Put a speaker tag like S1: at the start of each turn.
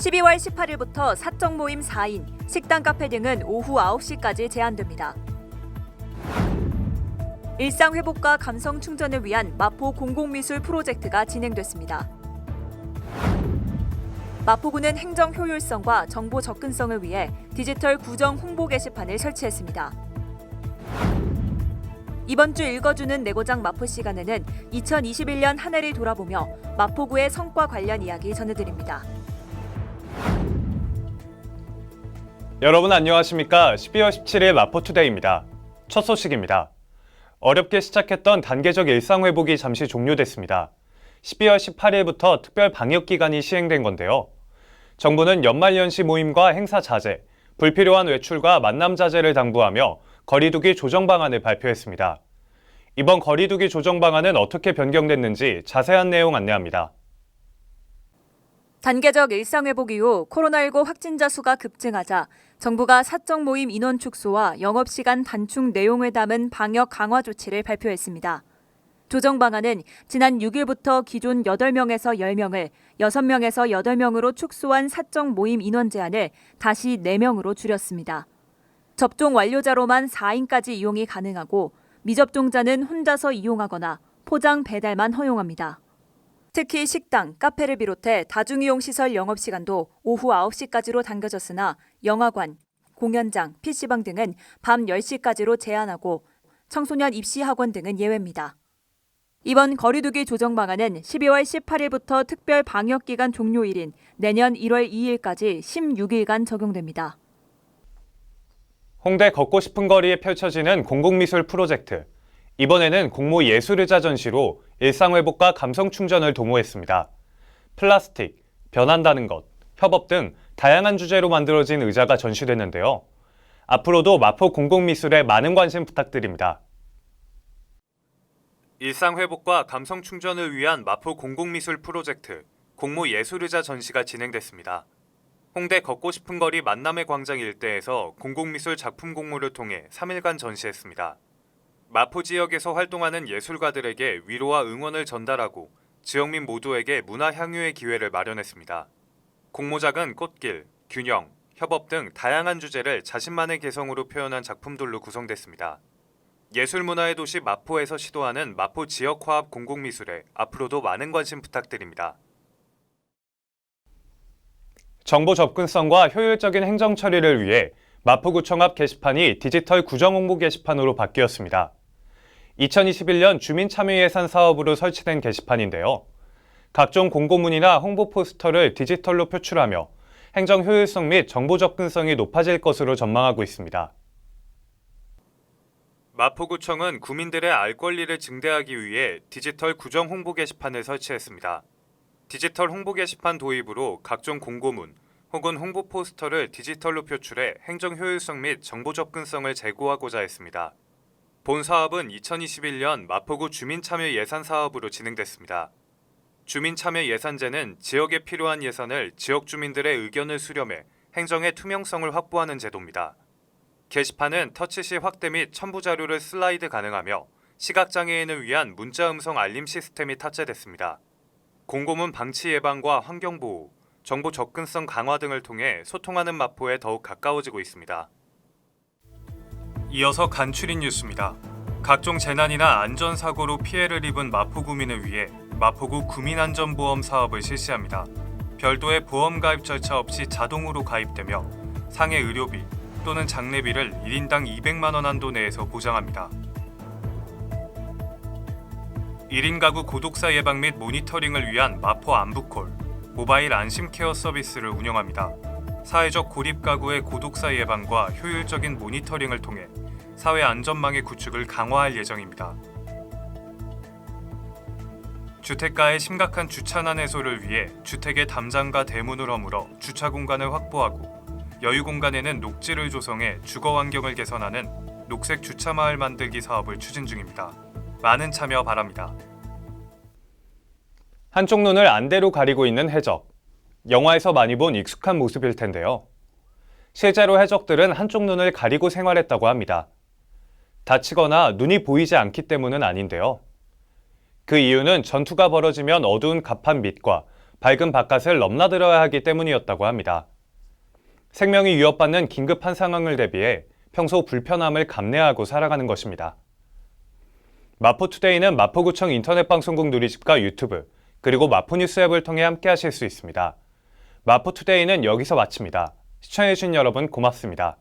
S1: 12월 18일부터 사적 모임 4인, 식당 카페 등은 오후 9시까지 제한됩니다. 일상 회복과 감성 충전을 위한 마포 공공미술 프로젝트가 진행됐습니다. 마포구는 행정 효율성과 정보 접근성을 위해 디지털 구정 홍보 게시판을 설치했습니다. 이번 주 읽어주는 내고장 마포 시간에는 2021년 한 해를 돌아보며 마포구의 성과 관련 이야기 전해드립니다.
S2: 여러분 안녕하십니까? 12월 17일 마포투데이입니다. 첫 소식입니다. 어렵게 시작했던 단계적 일상회복이 잠시 종료됐습니다. 12월 18일부터 특별 방역기간이 시행된 건데요. 정부는 연말연시 모임과 행사 자제, 불필요한 외출과 만남 자제를 당부하며 거리두기 조정 방안을 발표했습니다. 이번 거리두기 조정 방안은 어떻게 변경됐는지 자세한 내용 안내합니다.
S1: 단계적 일상회복 이후 코로나19 확진자 수가 급증하자 정부가 사적 모임 인원 축소와 영업시간 단축 내용을 담은 방역 강화 조치를 발표했습니다. 조정 방안은 지난 6일부터 기존 8명에서 10명을 6명에서 8명으로 축소한 사적 모임 인원 제한을 다시 4명으로 줄였습니다. 접종 완료자로만 4인까지 이용이 가능하고 미접종자는 혼자서 이용하거나 포장 배달만 허용합니다. 특히 식당, 카페를 비롯해 다중이용시설 영업시간도 오후 9시까지로 당겨졌으나 영화관, 공연장, PC방 등은 밤 10시까지로 제한하고 청소년 입시학원 등은 예외입니다. 이번 거리두기 조정 방안은 12월 18일부터 특별 방역기간 종료일인 내년 1월 2일까지 16일간 적용됩니다.
S2: 홍대 걷고 싶은 거리에 펼쳐지는 공공미술 프로젝트. 이번에는 공모 예술의자 전시로 일상회복과 감성 충전을 도모했습니다. 플라스틱, 변한다는 것, 협업 등 다양한 주제로 만들어진 의자가 전시됐는데요. 앞으로도 마포 공공미술에 많은 관심 부탁드립니다. 일상회복과 감성 충전을 위한 마포 공공미술 프로젝트 공모 예술의자 전시가 진행됐습니다. 홍대 걷고 싶은 거리 만남의 광장 일대에서 공공미술 작품 공모를 통해 3일간 전시했습니다. 마포 지역에서 활동하는 예술가들에게 위로와 응원을 전달하고 지역민 모두에게 문화 향유의 기회를 마련했습니다. 공모작은 꽃길, 균형, 협업 등 다양한 주제를 자신만의 개성으로 표현한 작품들로 구성됐습니다. 예술문화의 도시 마포에서 시도하는 마포 지역화합 공공미술에 앞으로도 많은 관심 부탁드립니다. 정보 접근성과 효율적인 행정 처리를 위해 마포구청 앞 게시판이 디지털 구정 홍보 게시판으로 바뀌었습니다. 2021년 주민참여예산 사업으로 설치된 게시판인데요. 각종 공고문이나 홍보 포스터를 디지털로 표출하며 행정 효율성 및 정보 접근성이 높아질 것으로 전망하고 있습니다. 마포구청은 구민들의 알 권리를 증대하기 위해 디지털 구정 홍보 게시판을 설치했습니다. 디지털 홍보 게시판 도입으로 각종 공고문 혹은 홍보 포스터를 디지털로 표출해 행정 효율성 및 정보 접근성을 제고하고자 했습니다. 본 사업은 2021년 마포구 주민참여 예산 사업으로 진행됐습니다. 주민참여 예산제는 지역에 필요한 예산을 지역 주민들의 의견을 수렴해 행정의 투명성을 확보하는 제도입니다. 게시판은 터치시 확대 및 첨부 자료를 슬라이드 가능하며 시각장애인을 위한 문자 음성 알림 시스템이 탑재됐습니다. 공고문 방치 예방과 환경보호, 정보 접근성 강화 등을 통해 소통하는 마포에 더욱 가까워지고 있습니다. 이어서 간추린 뉴스입니다. 각종 재난이나 안전사고로 피해를 입은 마포 구민을 위해 마포구 구민안전보험 사업을 실시합니다. 별도의 보험 가입 절차 없이 자동으로 가입되며 상해 의료비 또는 장례비를 1인당 200만 원 한도 내에서 보장합니다. 1인 가구 고독사 예방 및 모니터링을 위한 마포 안부콜, 모바일 안심케어 서비스를 운영합니다. 사회적 고립 가구의 고독사 예방과 효율적인 모니터링을 통해 사회 안전망의 구축을 강화할 예정입니다. 주택가의 심각한 주차난 해소를 위해 주택의 담장과 대문을 허물어 주차 공간을 확보하고 여유 공간에는 녹지를 조성해 주거 환경을 개선하는 녹색 주차 마을 만들기 사업을 추진 중입니다. 많은 참여 바랍니다. 한쪽 눈을 안대로 가리고 있는 해적. 영화에서 많이 본 익숙한 모습일 텐데요. 실제로 해적들은 한쪽 눈을 가리고 생활했다고 합니다. 다치거나 눈이 보이지 않기 때문은 아닌데요. 그 이유는 전투가 벌어지면 어두운 갑판 밑과 밝은 바깥을 넘나들어야 하기 때문이었다고 합니다. 생명이 위협받는 긴급한 상황을 대비해 평소 불편함을 감내하고 살아가는 것입니다. 마포투데이는 마포구청 인터넷방송국 누리집과 유튜브, 그리고 마포뉴스 앱을 통해 함께 하실 수 있습니다. 마포투데이는 여기서 마칩니다. 시청해주신 여러분 고맙습니다.